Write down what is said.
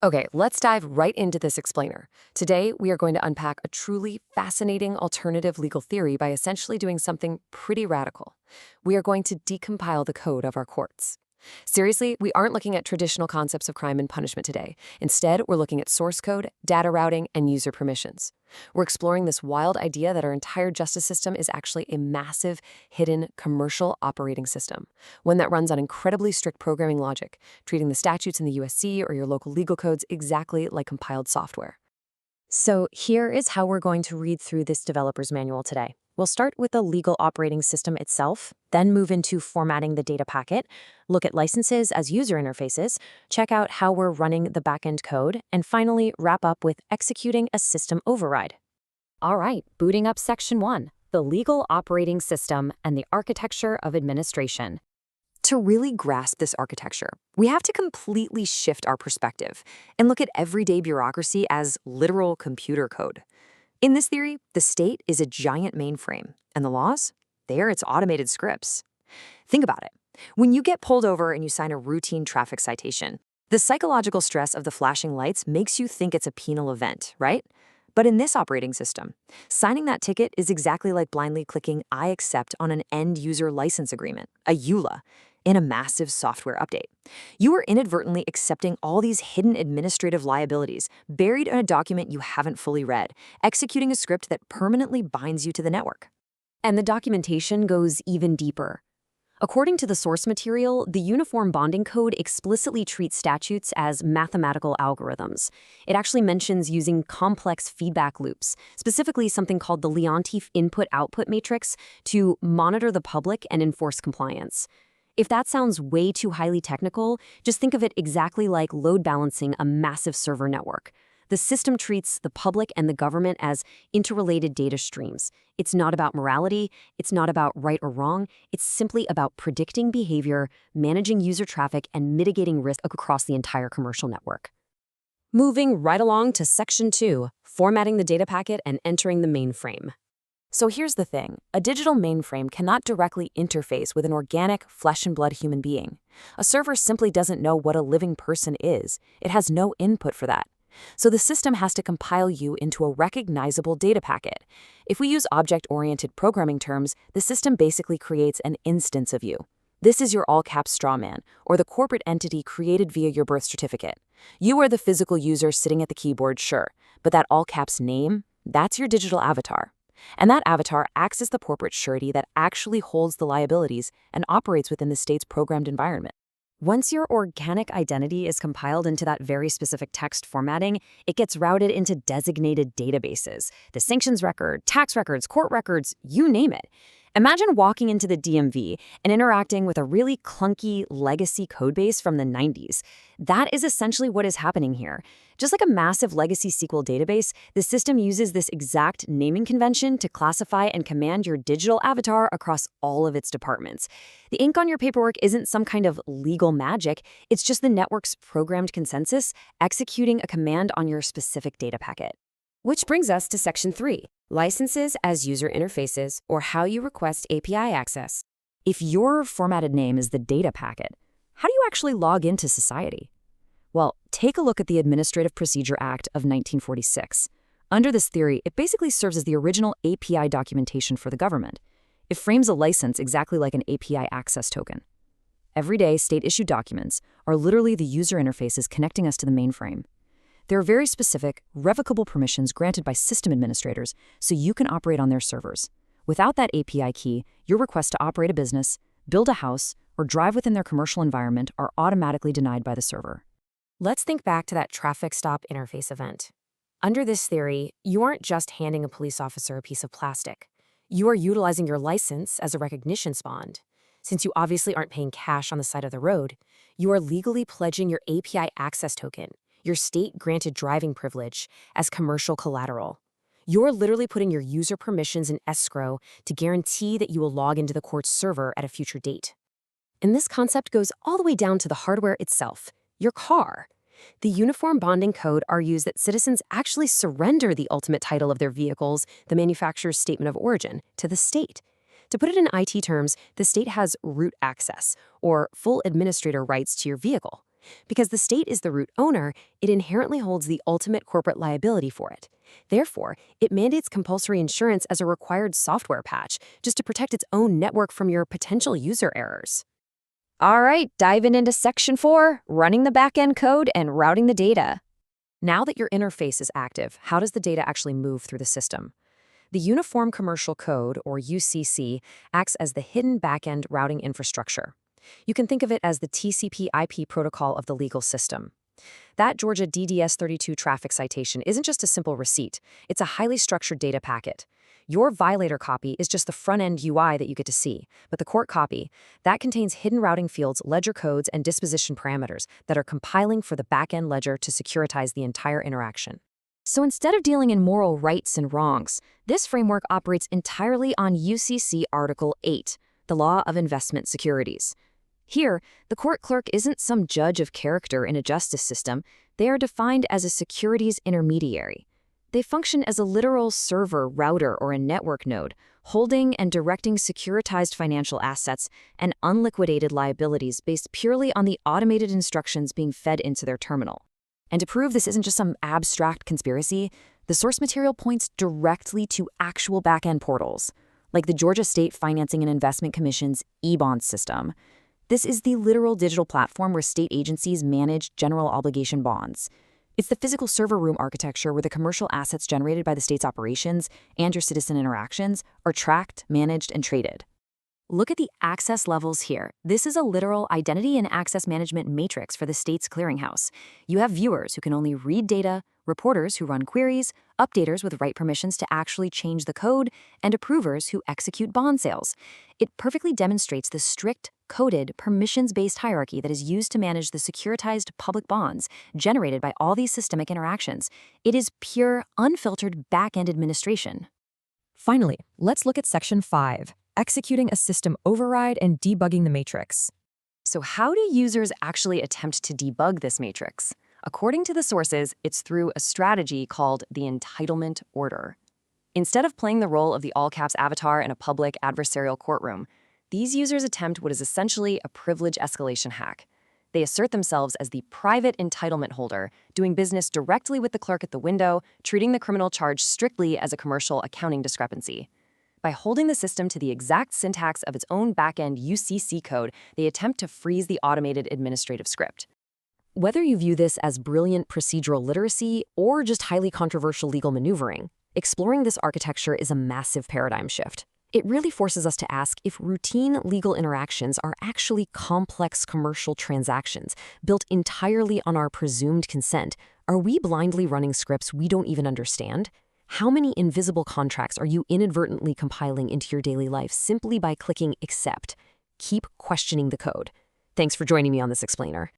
Okay, let's dive right into this explainer. Today, we are going to unpack a truly fascinating alternative legal theory by essentially doing something pretty radical. We are going to decompile the code of our courts. Seriously, we aren't looking at traditional concepts of crime and punishment today. Instead, we're looking at source code, data routing, and user permissions. We're exploring this wild idea that our entire justice system is actually a massive, hidden, commercial operating system, one that runs on incredibly strict programming logic, treating the statutes in the USC or your local legal codes exactly like compiled software. So here is how we're going to read through this developer's manual today. We'll start with the legal operating system itself, then move into formatting the data packet, look at licenses as user interfaces, check out how we're running the backend code, and finally wrap up with executing a system override. All right, booting up Section 1, the legal operating system and the architecture of administration. To really grasp this architecture, we have to completely shift our perspective and look at everyday bureaucracy as literal computer code. In this theory, the state is a giant mainframe, and the laws, they are its automated scripts. Think about it. When you get pulled over and you sign a routine traffic citation, the psychological stress of the flashing lights makes you think it's a penal event, right? But in this operating system, signing that ticket is exactly like blindly clicking I accept on an end-user license agreement, a EULA, in a massive software update. You are inadvertently accepting all these hidden administrative liabilities buried in a document you haven't fully read, executing a script that permanently binds you to the network. And the documentation goes even deeper. According to the source material, the Uniform Bonding Code explicitly treats statutes as mathematical algorithms. It actually mentions using complex feedback loops, specifically something called the Leontief input-output matrix, to monitor the public and enforce compliance. If that sounds way too highly technical, just think of it exactly like load balancing a massive server network. The system treats the public and the government as interrelated data streams. It's not about morality, it's not about right or wrong, it's simply about predicting behavior, managing user traffic, and mitigating risk across the entire commercial network. Moving right along to Section 2, formatting the data packet and entering the mainframe. So here's the thing, a digital mainframe cannot directly interface with an organic, flesh-and-blood human being. A server simply doesn't know what a living person is. It has no input for that. So the system has to compile you into a recognizable data packet. If we use object-oriented programming terms, the system basically creates an instance of you. This is your all-caps strawman, or the corporate entity created via your birth certificate. You are the physical user sitting at the keyboard, sure, but that all-caps name, that's your digital avatar. And that avatar acts as the corporate surety that actually holds the liabilities and operates within the state's programmed environment. Once your organic identity is compiled into that very specific text formatting, it gets routed into designated databases. The sanctions record, tax records, court records, you name it. Imagine walking into the DMV and interacting with a really clunky legacy codebase from the 90s. That is essentially what is happening here. Just like a massive legacy SQL database, the system uses this exact naming convention to classify and command your digital avatar across all of its departments. The ink on your paperwork isn't some kind of legal magic, it's just the network's programmed consensus executing a command on your specific data packet. Which brings us to Section 3, licenses as user interfaces, or how you request API access. If your formatted name is the data packet, how do you actually log into society? Well, take a look at the Administrative Procedure Act of 1946. Under this theory, it basically serves as the original API documentation for the government. It frames a license exactly like an API access token. Everyday state-issued documents are literally the user interfaces connecting us to the mainframe. There are very specific, revocable permissions granted by system administrators so you can operate on their servers. Without that API key, your requests to operate a business, build a house, or drive within their commercial environment are automatically denied by the server. Let's think back to that traffic stop interface event. Under this theory, you aren't just handing a police officer a piece of plastic. You are utilizing your license as a recognition bond. Since you obviously aren't paying cash on the side of the road, you are legally pledging your API access token, your state-granted driving privilege, as commercial collateral. You're literally putting your user permissions in escrow to guarantee that you will log into the court's server at a future date. And this concept goes all the way down to the hardware itself, your car. The Uniform Bonding Code argues that citizens actually surrender the ultimate title of their vehicles, the manufacturer's statement of origin, to the state. To put it in IT terms, the state has root access, or full administrator rights to your vehicle. Because the state is the root owner, it inherently holds the ultimate corporate liability for it. Therefore, it mandates compulsory insurance as a required software patch, just to protect its own network from your potential user errors. All right, diving into Section 4, running the backend code and routing the data. Now that your interface is active, how does the data actually move through the system? The Uniform Commercial Code, or UCC, acts as the hidden backend routing infrastructure. You can think of it as the TCP/IP protocol of the legal system. That Georgia DDS-32 traffic citation isn't just a simple receipt, it's a highly structured data packet. Your violator copy is just the front-end UI that you get to see, but the court copy, that contains hidden routing fields, ledger codes, and disposition parameters that are compiling for the back-end ledger to securitize the entire interaction. So instead of dealing in moral rights and wrongs, this framework operates entirely on UCC Article 8, the Law of Investment Securities. Here, the court clerk isn't some judge of character in a justice system. They are defined as a securities intermediary. They function as a literal server, router, or a network node, holding and directing securitized financial assets and unliquidated liabilities based purely on the automated instructions being fed into their terminal. And to prove this isn't just some abstract conspiracy, the source material points directly to actual back-end portals, like the Georgia State Financing and Investment Commission's e-bond system. This is the literal digital platform where state agencies manage general obligation bonds. It's the physical server room architecture where the commercial assets generated by the state's operations and your citizen interactions are tracked, managed, and traded. Look at the access levels here. This is a literal identity and access management matrix for the state's clearinghouse. You have viewers who can only read data, reporters who run queries, updaters with write permissions to actually change the code, and approvers who execute bond sales. It perfectly demonstrates the strict, coded, permissions-based hierarchy that is used to manage the securitized public bonds generated by all these systemic interactions. It is pure, unfiltered back-end administration. Finally, let's look at Section 5. Executing a system override and debugging the matrix. So how do users actually attempt to debug this matrix? According to the sources, it's through a strategy called the entitlement order. Instead of playing the role of the all-caps avatar in a public adversarial courtroom, these users attempt what is essentially a privilege escalation hack. They assert themselves as the private entitlement holder, doing business directly with the clerk at the window, treating the criminal charge strictly as a commercial accounting discrepancy. By holding the system to the exact syntax of its own back-end UCC code, they attempt to freeze the automated administrative script. Whether you view this as brilliant procedural literacy or just highly controversial legal maneuvering, exploring this architecture is a massive paradigm shift. It really forces us to ask if routine legal interactions are actually complex commercial transactions built entirely on our presumed consent. Are we blindly running scripts we don't even understand? How many invisible contracts are you inadvertently compiling into your daily life simply by clicking accept? Keep questioning the code. Thanks for joining me on this explainer.